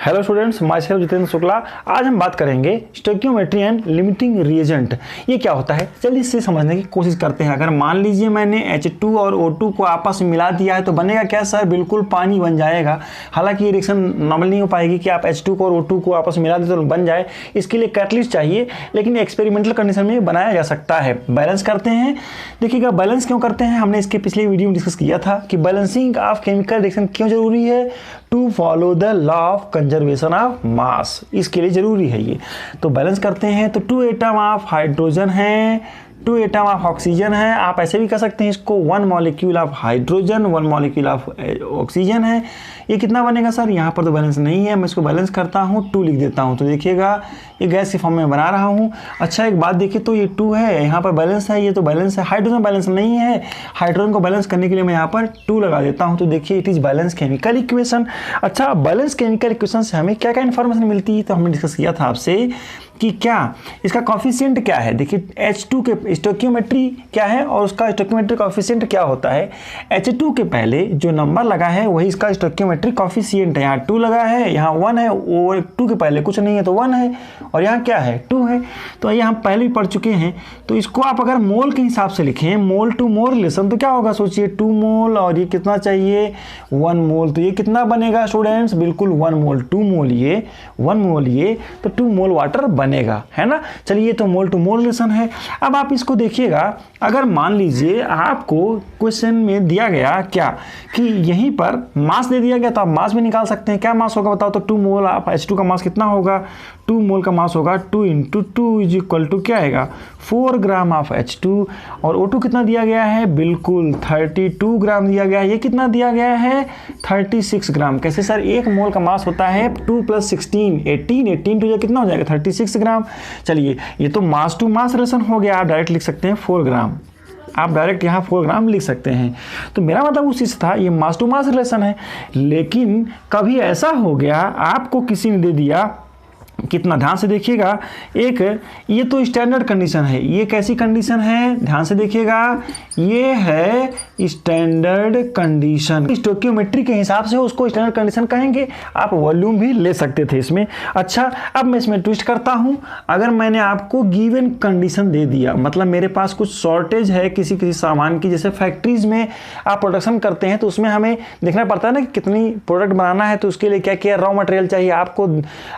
Hello students, my self Jitendra Shukla. आज हम बात करेंगे स्टोइकियोमेट्री एंड लिमिटिंग रिएजेंट। ये क्या होता है, चलिए इससे समझने की कोशिश करते हैं। अगर मान लीजिए मैंने H2 और O2 को आपस में मिला दिया है तो बनेगा क्या सर? बिल्कुल पानी बन जाएगा। हालांकि ये रिएक्शन नॉर्मल नहीं हो पाएगी कि आप H2 को और O2 को आपस में मिला दें तो बन जाए। इसके लिए कैटलिस्ट चाहिए, लेकिन एक्सपेरिमेंटल कंडीशन में बनाया जा सकता है। बैलेंस करते हैं। देखिएगा, बैलेंस क्यों करते हैं, हमने इसके पिछले वीडियो में डिस्कस किया था कि बैलेंसिंग ऑफ केमिकल रिएक्शन क्यों जरूरी है। To follow the law of conservation of mass, इसके लिए जरूरी है ये। तो बैलेंस करते हैं तो 2 एटम ऑफ हाइड्रोजन है, 2 एटम ऑफ ऑक्सीजन है। आप ऐसे भी कर सकते हैं इसको, 1 molecule of hydrogen, 1 molecule of oxygen है। ये कितना बनेगा सर? यहाँ पर तो बैलेंस नहीं है, मैं इसको बैलेंस करता हूँ, 2 लिख देता हूँ। तो देखिएगा ये गैस के फॉर्म में बना रहा हूँ। अच्छा एक बात देखिए, तो ये 2 है, यहाँ पर बैलेंस है, ये तो बैलेंस है। हाइड्रोजन बैलेंस नहीं है, हाइड्रोजन को बैलेंस करने के लिए मैं यहाँ पर 2 लगा देता हूँ। तो देखिए it is balance chemical equation. अच्छा, बैलेंस केमिकल इक्वेशन से हमें क्या क्या इन्फॉर्मेशन मिलती है, तो हमने डिस्कस किया था आपसे कि क्या इसका कॉफिशिएंट क्या है। देखिए H2 के स्टोइकियोमेट्री क्या है और उसका स्टोइकियोमेट्री कॉफिशिएंट क्या होता है। H2 के पहले जो नंबर लगा है वही इसका स्टोइकियोमेट्री कॉफिशिएंट है। यहाँ 2 लगा है, यहाँ 1 है, और 2 के पहले कुछ नहीं है तो 1 है, और यहाँ क्या है 2 है। तो ये हम पहले भी पढ़ चुके हैं। तो इसको आप अगर मोल के हिसाब से लिखें, मोल टू मोल रिलेशन, तो क्या होगा सोचिए, 2 मोल और ये कितना चाहिए 1 मोल। तो ये कितना बनेगा स्टूडेंट्स? बिल्कुल 1 मोल, 2 मोल ये, 1 मोल ये, तो 2 मोल वाटर बनेगा, है ना। चलिए तो मोल टू मोल रिलेशन है। अब आप इसको देखिएगा, अगर मान लीजिए आपको क्वेश्चन में दिया गया क्या कि यहीं पर मास दे दिया गया, तो आप मास भी निकाल सकते हैं। क्या मास होगा बताओ? तो 2 मोल आप H2 का मास कितना होगा? 2 मोल का मास होगा 2 × 2 इज इक्वल टू क्या आएगा 4 ग्राम ऑफ H2। और O2 कितना दिया गया है? बिल्कुल 32 ग्राम दिया गया है। ये कितना दिया गया है? 36 ग्राम। कैसे सर? 1 मोल का मास होता है 2 + 16 18 तो ये कितना हो जाएगा 36 ग्राम। चलिए ये तो मास टू मास रिलेशन हो गया। आप डायरेक्ट लिख सकते हैं 4 ग्राम, आप डायरेक्ट यहाँ 4 ग्राम लिख सकते हैं। तो मेरा मतलब उसी से था, ये मास टू मास रिलेशन है। लेकिन कभी ऐसा हो गया आपको किसी ने दे दिया कितना, ध्यान से देखिएगा, एक ये तो स्टैंडर्ड कंडीशन है। ये कैसी कंडीशन है? ध्यान से देखिएगा, ये है स्टैंडर्ड कंडीशन। स्टोइकियोमेट्री के हिसाब से उसको स्टैंडर्ड कंडीशन कहेंगे। आप वॉल्यूम भी ले सकते थे इसमें। अच्छा, अब मैं इसमें ट्विस्ट करता हूँ। अगर मैंने आपको गिवन कंडीशन दे दिया, मतलब मेरे पास कुछ शॉर्टेज है किसी सामान की, जैसे फैक्ट्रीज में आप प्रोडक्शन करते हैं तो उसमें हमें देखना पड़ता है ना कि कितनी प्रोडक्ट बनाना है, तो उसके लिए क्या क्या रॉ मटेरियल चाहिए आपको।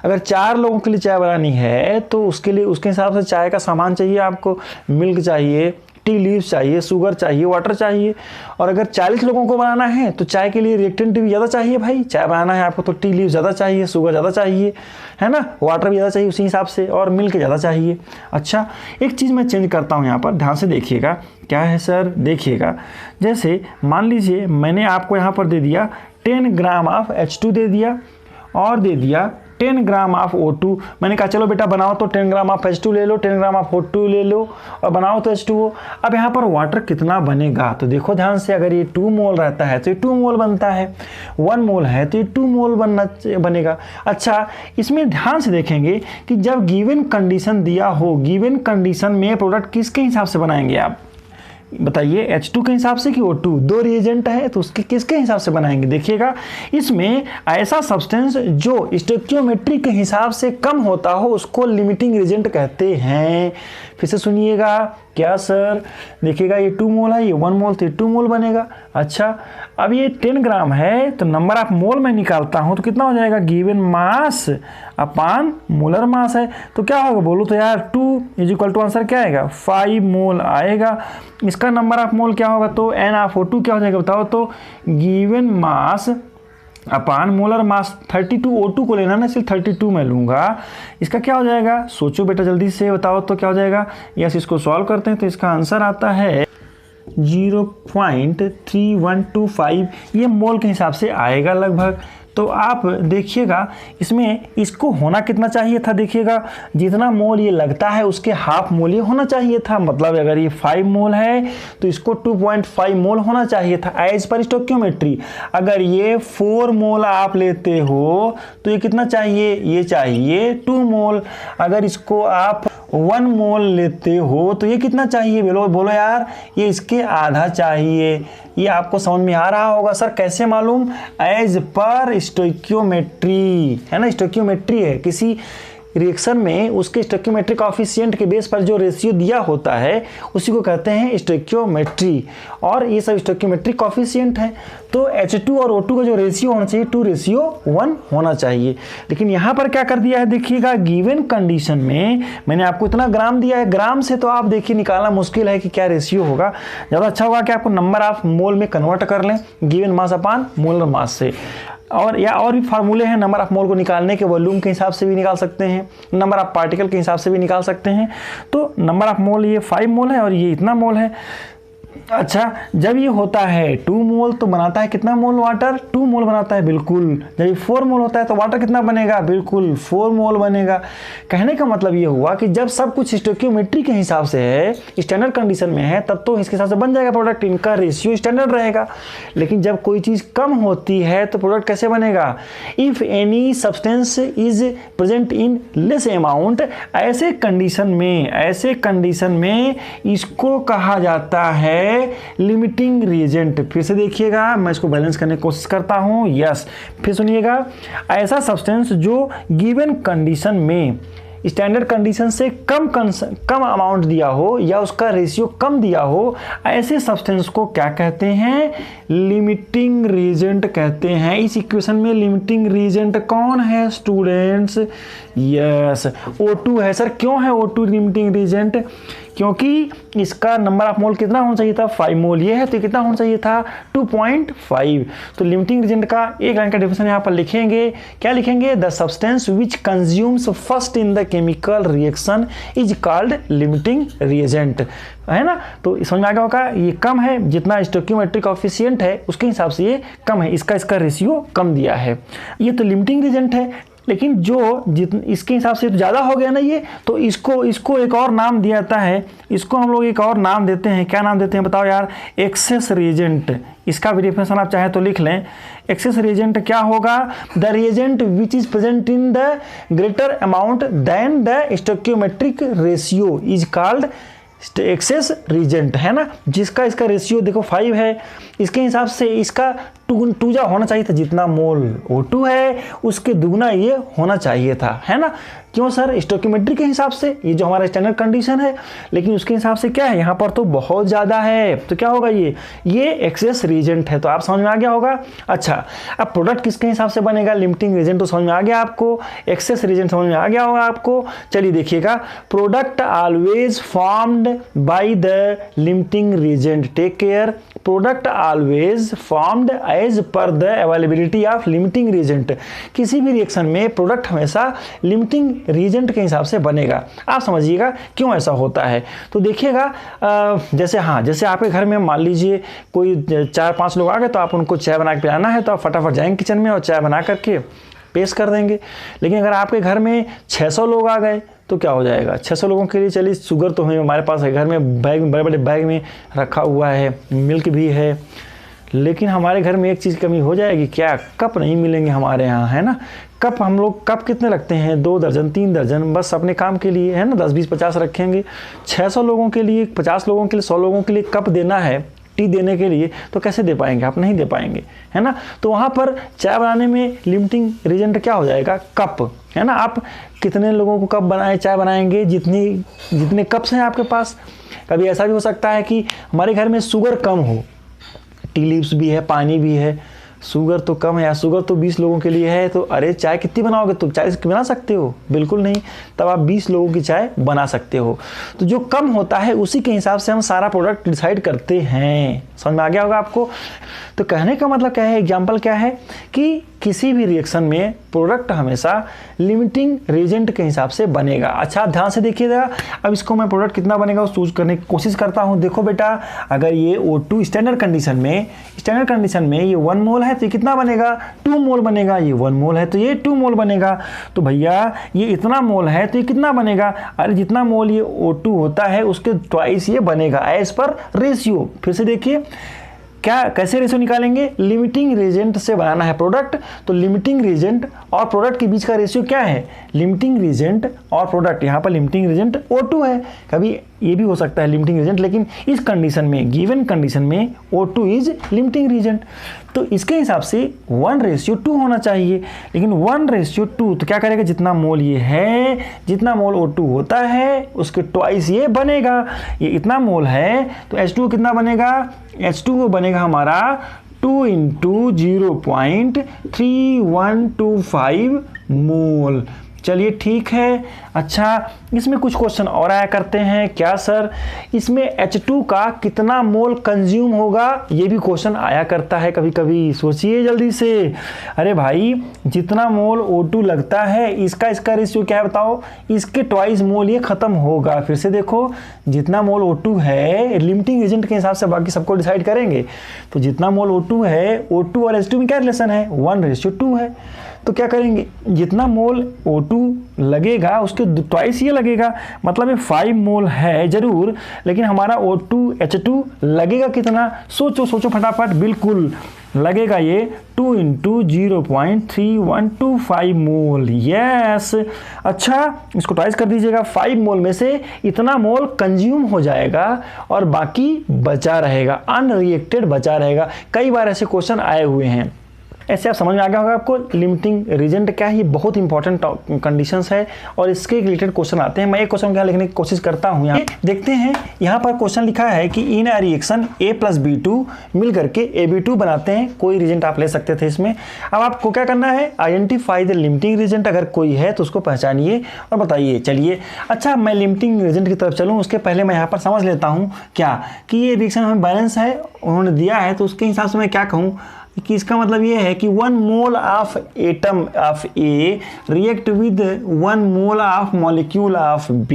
अगर 4 लोगों के लिए चाय बनानी है तो उसके लिए उसके हिसाब से चाय का सामान चाहिए आपको। मिल्क चाहिए, टी लीव्स चाहिए, शुगर चाहिए, वाटर चाहिए। और अगर 40 लोगों को बनाना है तो चाय के लिए रिएक्टेंट भी ज़्यादा चाहिए भाई। चाय बनाना है आपको तो टी लीव ज़्यादा चाहिए, शुगर ज़्यादा चाहिए, है ना, वाटर भी ज़्यादा चाहिए उसी हिसाब से, और मिल्क ज़्यादा चाहिए। अच्छा, एक चीज़ मैं चेंज करता हूँ यहाँ पर, ध्यान से देखिएगा। क्या है सर? देखिएगा, जैसे मान लीजिए मैंने आपको यहाँ पर दे दिया 10 ग्राम ऑफ H2 दे दिया, और दे दिया 10 ग्राम ऑफ O2। मैंने कहा चलो बेटा बनाओ तो 10 ग्राम ऑफ H2 ले लो, 10 ग्राम ऑफ O2 ले लो और बनाओ तो H2O। अब यहाँ पर वाटर कितना बनेगा? तो देखो ध्यान से, अगर ये 2 मोल रहता है तो ये 2 मोल बनता है, 1 मोल है तो ये 2 मोल बनेगा। अच्छा, इसमें ध्यान से देखेंगे कि जब गिवन कंडीशन दिया हो, गिवन कंडीशन में प्रोडक्ट किसके हिसाब से बनाएंगे आप बताइए? H2 के हिसाब से कि O2? 2 रिएजेंट है तो उसके किसके हिसाब से बनाएंगे? देखिएगा, इसमें ऐसा सब्सटेंस जो स्टोइकियोमेट्री के हिसाब से कम होता हो उसको लिमिटिंग रिएजेंट कहते हैं। फिर से सुनिएगा, क्या सर? देखिएगा ये 2 मोल है, ये 1 मोल, तो 2 मोल बनेगा। अच्छा, अब ये 10 ग्राम है तो नंबर ऑफ मोल में निकालता हूँ तो कितना हो जाएगा? गिवन मास अपान मोलर मास है तो क्या होगा बोलो तो यार? 2 इज इक्वल टू आंसर क्या आएगा? 5 मोल आएगा। इसका नंबर ऑफ मोल क्या होगा? तो N ऑफ O2 क्या हो जाएगा बताओ? तो गिवन मास अपान मोलर मास। 32 O2 को लेना ना, सिर्फ 32 मैं लूँगा। इसका क्या हो जाएगा? सोचो बेटा जल्दी से बताओ तो क्या हो जाएगा। यस, इसको सॉल्व करते हैं तो इसका आंसर आता है 0.3125। ये मोल के हिसाब से आएगा लगभग। तो आप देखिएगा इसमें इसको होना कितना चाहिए था? देखिएगा, जितना मोल ये लगता है उसके हाफ मोल ये होना चाहिए था। मतलब अगर ये 5 मोल है तो इसको 2.5 मोल होना चाहिए था एज पर स्टोइकियोमेट्री। अगर ये 4 मोल आप लेते हो तो ये कितना चाहिए? ये चाहिए 2 मोल। अगर इसको आप 1 मोल लेते हो तो ये कितना चाहिए, बोलो बोलो यार, ये इसके आधा चाहिए। ये आपको समझ में आ रहा होगा। सर कैसे मालूम, एज पर स्टोइकियोमेट्री, है ना, स्टोइकियोमेट्री है किसी रिएक्शन में उसके स्टोइकियोमेट्रिक कॉफिशिएंट के बेस पर जो रेशियो दिया होता है उसी को कहते हैं स्टोइकियोमेट्री, और ये सब स्टोइकियोमेट्रिक कॉफिशिएंट है। तो H2 और O2 का जो रेशियो होना चाहिए 2:1 होना चाहिए। लेकिन यहाँ पर क्या कर दिया है देखिएगा, गिवन कंडीशन में मैंने आपको इतना ग्राम दिया है, ग्राम से तो आप देखिए निकालना मुश्किल है कि क्या रेशियो होगा। ज़्यादा अच्छा होगा कि आपको नंबर ऑफ मोल में कन्वर्ट कर लें गिवन मास अपान मोलर मास से, और भी फार्मूले हैं। नंबर ऑफ मोल को निकालने के वॉल्यूम के हिसाब से भी निकाल सकते हैं, नंबर ऑफ पार्टिकल के हिसाब से भी निकाल सकते हैं। तो नंबर ऑफ मोल ये 5 मोल है और ये इतना मोल है। अच्छा, जब ये होता है 2 मोल तो बनाता है कितना मोल वाटर, 2 मोल बनाता है, बिल्कुल। जब ये 4 मोल होता है तो वाटर कितना बनेगा, बिल्कुल 4 मोल बनेगा। कहने का मतलब ये हुआ कि जब सब कुछ स्टोइकियोमेट्री के हिसाब से है, स्टैंडर्ड कंडीशन में है, तब तो इसके हिसाब से बन जाएगा प्रोडक्ट, इनका रेशियो स्टैंडर्ड रहेगा। लेकिन जब कोई चीज़ कम होती है तो प्रोडक्ट कैसे बनेगा, if any substance is present in less amount, ऐसे कंडीशन में इसको कहा जाता है लिमिटिंग रिएजेंट। फिर से देखिएगा, मैं इसको बैलेंस करने की कोशिश करता हूं। यस, फिर सुनिएगा, ऐसा सब्सटेंस जो गिवन कंडीशन में स्टैंडर्ड कंडीशन से कम अमाउंट दिया हो या उसका रेशियो कम दिया हो, ऐसे सब्सटेंस को क्या कहते हैं, लिमिटिंग रिएजेंट कहते हैं। इस इक्वेशन में लिमिटिंग रिएजेंट कौन है स्टूडेंट्स, यस O2 है। सर क्यों है O2 लिमिटिंग रिएजेंट, क्योंकि इसका नंबर ऑफ मोल कितना होना चाहिए था, 5 मोल, ये है तो कितना होना चाहिए था 2.5। तो लिमिटिंग रिएजेंट का एक लाइन का डेफिनेशन यहाँ पर लिखेंगे, क्या लिखेंगे, the substance which consumes first in the chemical reaction is called limiting reagent, है ना। तो समझ में आ गया होगा, ये कम है, जितना स्टोइकियोमेट्रिक कॉफिशिएंट है उसके हिसाब से ये कम है, इसका रेशियो कम दिया है, ये तो लिमिटिंग रिएजेंट है। लेकिन जो इसके हिसाब से तो ज़्यादा हो गया ना ये, तो इसको एक और नाम दिया जाता है, इसको हम लोग एक और नाम देते हैं। क्या नाम देते हैं बताओ यार, एक्सेस रिएजेंट। इसका भी डेफिनेशन आप चाहे तो लिख लें। एक्सेस रिएजेंट क्या होगा, the reagent which is present in the greater amount than the stoichiometric ratio is called excess reagent, है ना। जिसका इसका रेशियो देखो 5 है, इसके हिसाब से इसका टूजा होना चाहिए था, जितना मोल O2 है उसके दुगना ये होना चाहिए था, है ना। क्यों सर, स्टोइकियोमेट्री के हिसाब से, ये जो हमारा स्टैंडर्ड कंडीशन है, लेकिन उसके हिसाब से क्या है, यहाँ पर तो बहुत ज़्यादा है, तो क्या होगा, ये एक्सेस रिएजेंट है। तो आप समझ में आ गया होगा। अच्छा, अब प्रोडक्ट किसके हिसाब से बनेगा, लिमिटिंग रिएजेंट तो समझ में आ गया आपको, एक्सेस रिएजेंट समझ में आ गया होगा आपको। चलिए देखिएगा, product always formed by the limiting reagent, take care, product always formed as per the availability of limiting reagent. किसी भी रिएक्शन में प्रोडक्ट हमेशा लिमिटिंग रिएजेंट के हिसाब से बनेगा। आप समझिएगा क्यों ऐसा होता है। तो देखिएगा, जैसे आपके घर में मान लीजिए कोई 4-5 लोग आ गए, तो आप उनको चाय बना के पिलाना है तो आप फटाफट जाएंगे किचन में और चाय बना करके पेश कर देंगे। लेकिन अगर आपके घर में 600 लोग आ गए तो क्या हो जाएगा, 600 लोगों के लिए, चलिए शुगर तो हमारे पास है घर में, बैग में, बड़े बड़े बैग में रखा हुआ है, मिल्क भी है, लेकिन हमारे घर में एक चीज़ कमी हो जाएगी, क्या, कप नहीं मिलेंगे हमारे यहाँ, है ना। कप हम लोग कप कितने रखते हैं, 2 दर्जन 3 दर्जन, बस अपने काम के लिए, है ना, 10 20 50 रखेंगे। 600 लोगों के लिए, 50 लोगों के लिए, 100 लोगों के लिए कप देना है टी देने के लिए, तो कैसे दे पाएंगे, आप नहीं दे पाएंगे, है ना। तो वहाँ पर चाय बनाने में लिमिटिंग रिएजेंट क्या हो जाएगा, कप, है ना। आप कितने लोगों को कप बनाए चाय बनाएंगे, जितने कप्स हैं आपके पास। कभी ऐसा भी हो सकता है कि हमारे घर में शुगर कम हो, टी लीव्स भी है, पानी भी है, शुगर तो कम है या शुगर तो 20 लोगों के लिए है, तो अरे चाय कितनी बनाओगे, तुम 40 बना सकते हो, बिल्कुल नहीं, तब आप 20 लोगों की चाय बना सकते हो। तो जो कम होता है उसी के हिसाब से हम सारा प्रोडक्ट डिसाइड करते हैं। समझ में आ गया होगा आपको। तो कहने का मतलब क्या है, एग्जाम्पल क्या है कि किसी भी रिएक्शन में प्रोडक्ट हमेशा लिमिटिंग रिएजेंट के हिसाब से बनेगा। अच्छा ध्यान से देखिएगा, अब इसको मैं प्रोडक्ट कितना बनेगा उस चूज करने की कोशिश करता हूं। देखो बेटा, अगर ये O2 स्टैंडर्ड कंडीशन में ये 1 मोल है तो ये कितना बनेगा, 2 मोल बनेगा। ये 1 मोल है तो ये 2 मोल बनेगा। तो भैया ये इतना मोल है तो ये कितना बनेगा, अरे जितना मोल ये O2 होता है उसके ट्वाइस ये बनेगा एज पर रेशियो। फिर से देखिए, क्या कैसे रेशियो निकालेंगे, लिमिटिंग रिएजेंट से बनाना है प्रोडक्ट, तो लिमिटिंग रिएजेंट और प्रोडक्ट के बीच का रेशियो क्या है, लिमिटिंग रिएजेंट और प्रोडक्ट, यहाँ पर लिमिटिंग रिएजेंट O2 है, कभी ये भी हो सकता है लिमिटिंग रिएजेंट, लेकिन इस कंडीशन में, गिवन कंडीशन में O2 इज लिमिटिंग रिएजेंट, तो इसके हिसाब से 1:2 होना चाहिए, लेकिन 1:2 तो क्या करेगा, जितना मोल ये है, जितना मोल O2 होता है उसके ट्वाइस ये बनेगा, ये इतना मोल है तो H2 कितना बनेगा, H2 बनेगा हमारा 2 × 0.3125 मोल। चलिए ठीक है। अच्छा, इसमें कुछ क्वेश्चन और आया करते हैं, क्या सर इसमें H2 का कितना मोल कंज्यूम होगा, ये भी क्वेश्चन आया करता है कभी कभी, सोचिए जल्दी से। अरे भाई जितना मोल O2 लगता है इसका रेशियो क्या है बताओ, इसके ट्वाइस मोल ये खत्म होगा। फिर से देखो, जितना मोल O2 है लिमिटिंग एजेंट के हिसाब से बाकी सबको डिसाइड करेंगे, तो जितना मोल O2 है, O2 और H2 में क्या रिलेशन है, 1:2 है, तो क्या करेंगे, जितना मोल O2 लगेगा उसके ट्वाइस ये लगेगा, मतलब ये 5 मोल है जरूर, लेकिन हमारा O2 H2 लगेगा कितना, सोचो सोचो फटाफट, बिल्कुल लगेगा ये 2 × 0.3125 मोल। यस, अच्छा इसको ट्वाइस कर दीजिएगा, 5 मोल में से इतना मोल कंज्यूम हो जाएगा और बाकी बचा रहेगा, अनरिएक्टेड बचा रहेगा। कई बार ऐसे क्वेश्चन आए हुए हैं, ऐसे आप समझ में आ गया होगा आपको लिमिटिंग रीजेंट क्या है, ये बहुत इंपॉर्टेंट कंडीशंस है और इसके रिलेटेड क्वेश्चन आते हैं। मैं एक क्वेश्चन क्या लिखने की कोशिश करता हूँ, यहाँ देखते हैं। यहाँ पर क्वेश्चन लिखा है कि इन अ रिएक्शन A + B2 मिल करके AB2 बनाते हैं, कोई रीजेंट आप ले सकते थे इसमें। अब आपको क्या करना है, आइडेंटिफाई द लिमिटिंग रीजेंट, अगर कोई है तो उसको पहचानिए और बताइए। चलिए, अच्छा मैं लिमिटिंग रीजेंट की तरफ चलूँ उसके पहले मैं यहाँ पर समझ लेता हूँ क्या कि ये रिएक्शन हमें बैलेंस है, उन्होंने दिया है, तो उसके हिसाब से मैं क्या कहूँ कि इसका मतलब ये है कि 1 mole of atom of A react with 1 mole of molecule of B,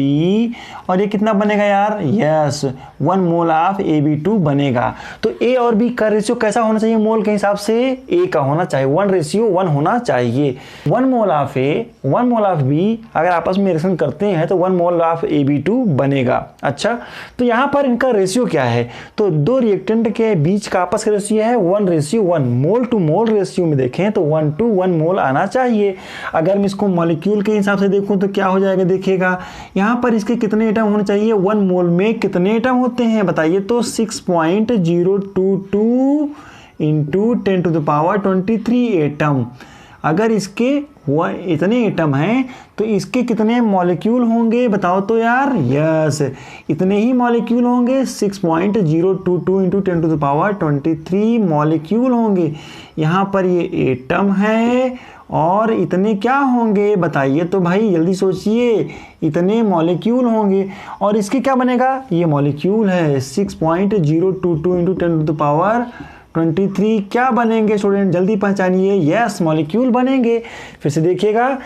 और ये कितना बनेगा यार, यस 1 मोल ऑफ AB2 बनेगा। तो A और B का रेशियो कैसा होना चाहिए, मोल के हिसाब से A का होना चाहिए, 1:1 होना चाहिए। 1 mole of A 1 mole of B अगर आपस में रिएक्शन करते हैं तो 1 मोल ऑफ AB2 बनेगा। अच्छा, तो यहाँ पर इनका रेशियो क्या है, तो दो रिएक्टेंट के बीच का आपस का रेशियो है 1:1, मोल टू मोल रेशियो में देखें तो 1:1 मोल आना चाहिए। अगर मैं इसको मॉलिक्यूल के हिसाब से देखूं तो क्या हो जाएगा, देखिएगा यहाँ पर इसके कितने एटम होने चाहिए, 1 मोल में कितने एटम होते हैं बताइए, तो 6.022 × 10⁻23 एटम। अगर इसके इतने एटम हैं तो इसके कितने मॉलिक्यूल होंगे बताओ तो यार, यस इतने ही मॉलिक्यूल होंगे, 6.022 × 10⁻23 मॉलिक्यूल होंगे। यहाँ पर ये एटम है और इतने क्या होंगे बताइए तो भाई, जल्दी सोचिए, इतने मॉलिक्यूल होंगे। और इसके क्या बनेगा, ये मॉलिक्यूल है 6.022 × 10⁻23 क्या बनेंगे स्टूडेंट, जल्दी पहचानिए, यस मॉलिक्यूल बनेंगे। फिर से देखिएगा,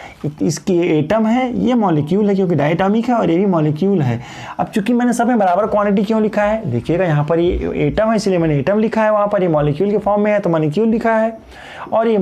इसकी एटम है, ये मॉलिक्यूल है क्योंकि डायटॉमिक है, और ये भी मॉलिक्यूल है। अब चूंकि मैंने सब में बराबर क्वांटिटी क्यों लिखा है, देखिएगा यहाँ पर ये एटम है इसलिए मैंने एटम लिखा है, वहाँ पर ये मॉलिक्यूल के फॉर्म में है तो मॉलिक्यूल लिखा है, और ये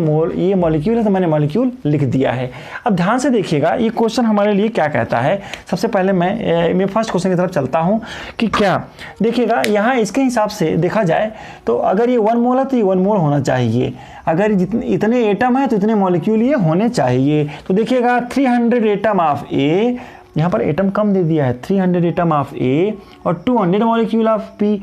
मॉलिक्यूल है तो मैंने मॉलिक्यूल लिख दिया है। अब ध्यान से देखिएगा ये क्वेश्चन हमारे लिए क्या कहता है। सबसे पहले मैं फर्स्ट क्वेश्चन की तरफ चलता हूँ कि क्या, देखिएगा यहाँ इसके हिसाब से देखा जाए तो अगर ये 1 मोल है तो ये 1 मोल होना चाहिए, अगर इतने एटम है तो इतने मॉलिक्यूल ये होने चाहिए। तो देखिएगा 300 एटम ऑफ A, यहाँ पर एटम कम दे दिया है, 300 एटम ऑफ A और 200 मॉलिक्यूल ऑफ B।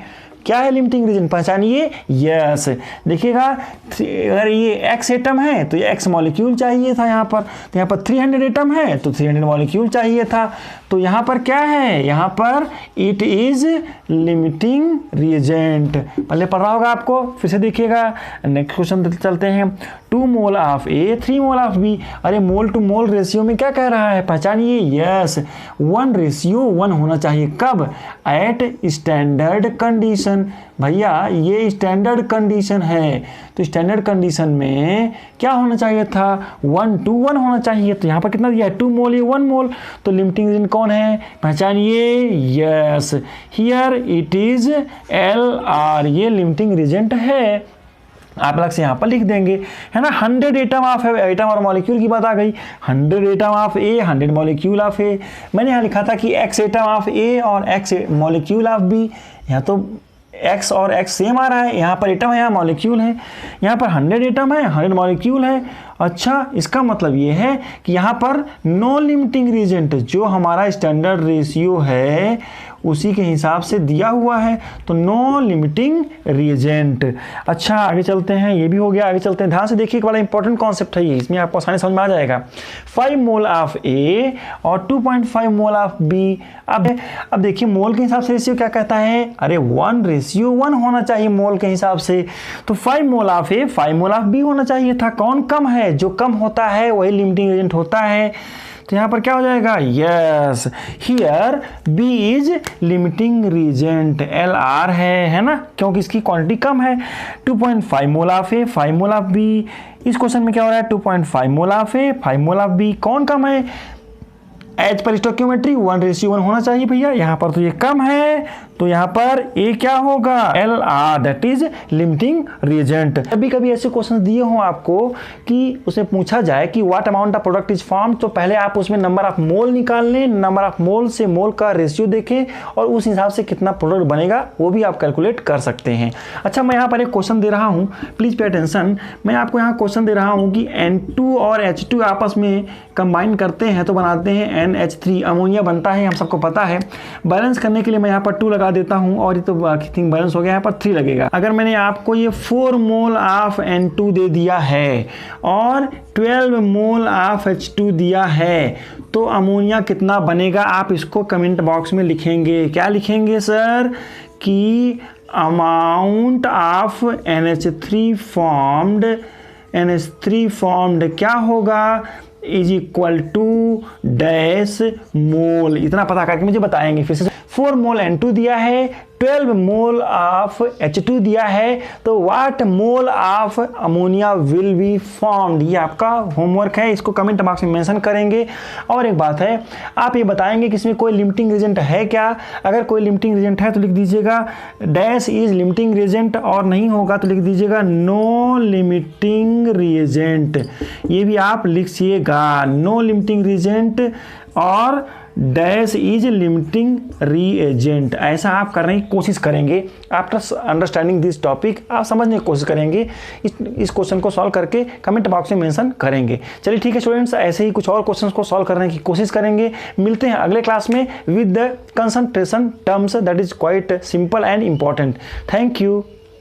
क्या है लिमिटिंग रीजन, पहचानिए, यस देखिएगा अगर ये X एटम है तो ये X मॉलिक्यूल चाहिए था यहाँ पर, तो यहाँ पर 300 एटम है तो 300 मॉलिक्यूल चाहिए था। तो यहाँ पर क्या है, यहाँ पर इट इज लिमिटिंग रिएजेंट, पहले पढ़ रहा होगा आपको। फिर से देखिएगा नेक्स्ट क्वेश्चन चलते हैं, 2 mole of A 3 mole of B। अरे मोल टू मोल रेशियो में क्या कह रहा है, पहचानिए, यस 1:1 होना चाहिए। कब, एट स्टैंडर्ड कंडीशन। भैया ये स्टैंडर्ड कंडीशन है, तो स्टैंडर्ड कंडीशन में क्या होना चाहिए था, 1:1 होना चाहिए। तो यहाँ पर कितना दिया है, 2 मोल, ये 1 मोल, तो लिमिटिंग रीजन कौन है, पहचानिए, yes here it is LR, ये लिमिटिंग रीजन है। आप अलग से यहाँ पर लिख देंगे, है ना। 100 एटम ऑफ एटम और मॉलिक्यूल की बात आ गई, 100 atom of A 100 molecule of A। मैंने यहाँ लिखा था कि X एटम ऑफ A और X मॉलिक्यूल ऑफ B, यहाँ तो एक्स और एक्स सेम आ रहा है, यहाँ पर एटम है, यहाँ मॉलिक्यूल है, यहाँ पर 100 एटम है, 100 मॉलिक्यूल है। अच्छा, इसका मतलब ये है कि यहाँ पर नो लिमिटिंग रिएजेंट, जो हमारा स्टैंडर्ड रेशियो है उसी के हिसाब से दिया हुआ है, तो नो लिमिटिंग रिएजेंट। अच्छा, आगे चलते हैं, ये भी हो गया। आगे चलते हैं, ध्यान से देखिए, एक बड़ा इंपॉर्टेंट कॉन्सेप्ट है ये, इसमें आपको आसानी समझ में आ जाएगा। 5 मोल ऑफ ए और 2.5 मोल ऑफ बी। अब देखिए मोल के हिसाब से रेशियो क्या कहता है, अरे 1:1 होना चाहिए मोल के हिसाब से। तो 5 mole of A 5 mole of B होना चाहिए था। कौन कम है, जो कम होता है वही लिमिटिंग एजेंट होता है। तो यहाँ पर क्या हो जाएगा, yes, here B is limiting reagent, LR है ना, क्योंकि इसकी क्वांटिटी कम है। 2.5 mole of A 5 mole of B. इस क्वेश्चन में क्या हो रहा है, 2.5 mole of A 5 mole of B. कौन कम है, एच पर स्टोइकियोमेट्री 1:1 होना चाहिए भैया, यहाँ पर तो ये कम है, तो यहाँ पर ए क्या होगा, LR, that is limiting reagent. कभी कभी ऐसे क्वेश्चन दिए हों आपको कि उसमें पूछा जाए कि what amount of product is form, तो पहले आप उसमें नंबर ऑफ मोल निकाल लें, नंबर ऑफ मोल से मोल का रेशियो देखें और उस हिसाब से कितना प्रोडक्ट बनेगा वो भी आप कैलकुलेट कर सकते हैं। अच्छा, मैं यहाँ पर एक क्वेश्चन दे रहा हूँ, प्लीज पे अटेंशन। मैं आपको यहाँ क्वेश्चन दे रहा हूँ कि N2 और H2 आपस में कंबाइन करते हैं तो बनाते हैं NH3, अमोनिया बनता है, हम सबको पता है। बैलेंस करने के लिए मैं यहाँ पर 2 लगा देता हूँ और ये तो बाकी थिंग बैलेंस हो गया, यहाँ पर 3 लगेगा। अगर मैंने आपको ये 4 मोल ऑफ N2 दे दिया है और 12 मोल ऑफ H2 दिया है, तो अमोनिया कितना बनेगा, आप इसको कमेंट बॉक्स में लिखेंगे। क्या लिखेंगे सर, कि अमाउंट ऑफ NH3 फॉर्म्ड क्या होगा, इज इक्वल टू डैश मोल। इतना पता करके मुझे बताएंगे। फिर से 4 मोल N2 दिया है, 12 मोल ऑफ H2 दिया है, तो what mole of ammonia will be formed. ये आपका होमवर्क है, इसको कमेंट बॉक्स में मेंशन करेंगे। और एक बात है, आप ये बताएंगे कि इसमें कोई लिमिटिंग रिएजेंट है क्या। अगर कोई लिमिटिंग रिएजेंट है तो लिख दीजिएगा डैश इज लिमिटिंग रिएजेंट, और नहीं होगा तो लिख दीजिएगा नो लिमिटिंग रिएजेंट। ये भी आप लिखिएगा, नो लिमिटिंग रिएजेंट और डैश इज लिमिटिंग रीएजेंट। ऐसा आप करने की कोशिश करेंगे। आफ्टर अंडरस्टैंडिंग दिस टॉपिक आप समझने की कोशिश करेंगे, इस क्वेश्चन को सॉल्व करके कमेंट बॉक्स में मेंशन करेंगे। चलिए ठीक है स्टूडेंट्स, ऐसे ही कुछ और क्वेश्चंस को सॉल्व करने की कोशिश करेंगे। मिलते हैं अगले क्लास में with the concentration terms that is quite simple and important. Thank you.